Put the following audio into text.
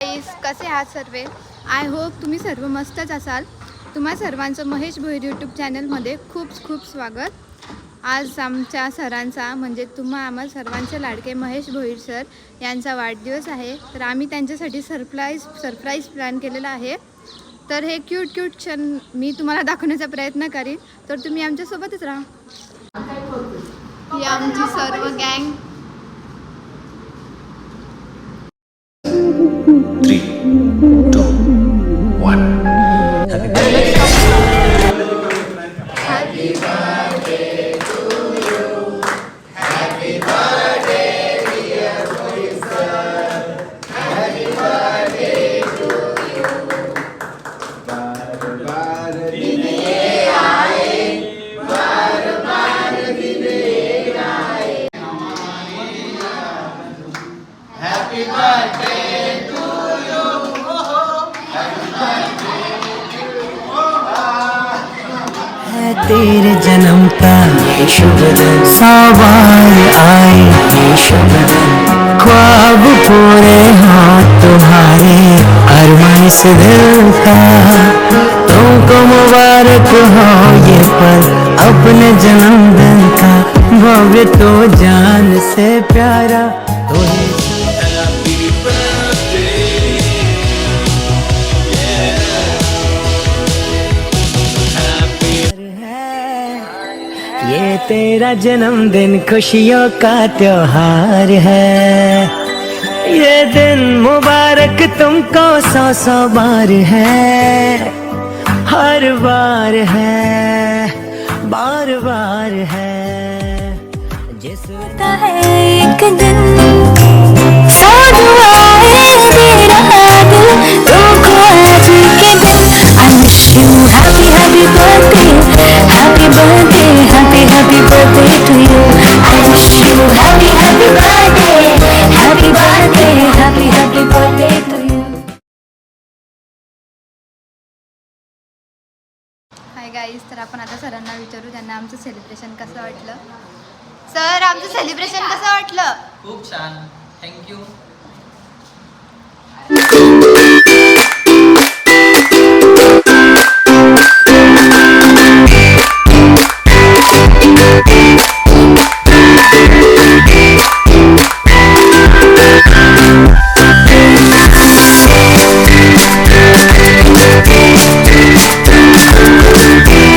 कसे आहात सर्व? आय होप तुम्ही सर्व मस्तच असाल. तुम्हा सर्वांचं महेश भोईर यूट्यूब चॅनलमध्ये खूप खूप स्वागत. आज आमच्या सरांचा म्हणजे आम्हा सर्वांचे लाडके महेश भोईर सर यांचा वाढदिवस आहे. तर आम्ही त्यांच्यासाठी सरप्राईज प्लॅन केलेला आहे. तर हे क्यूट क्षण मी तुम्हाला दाखवण्याचा प्रयत्न करीन. तर तुम्ही आमच्यासोबतच राहा. ही आमची सर्व गँग. 3, 2, 1. Happy birthday to you. Happy birthday dear Mohit sir. Happy birthday to you. बार दिन ये आए, बार दिन ये आए. Happy birthday to you. Happy birthday to you. तेरे जन्म का ये शुभ दिन सवार आए, ये शुभ दिन ख्वाब पूरे हाथ तुम्हारे अरमान से दिल का. तुमको मुबारक हो ये पल अपने जन्मदिन का. भव्य तो जान से प्यारा तो है. ये तेरा जन्मदिन खुशियों का त्योहार है. ये दिन मुबारक तुमको 100 बार है. हर बार है, बार बार है. जिस है एक दिन सौ दुआएं दे रहा दिल तुमको आज के दिन. I wish you happy happy birthday, happy birthday, happy birthday to you. I wish you happy happy birthday, happy birthday, happy birthday to you. Hi guys. तर आपण आता सरांना विचारू त्यांना आमचं सेलिब्रेशन कसं वाटलं. सर, आमचं सेलिब्रेशन कसं वाटलं? खूप छान, थँक्यू.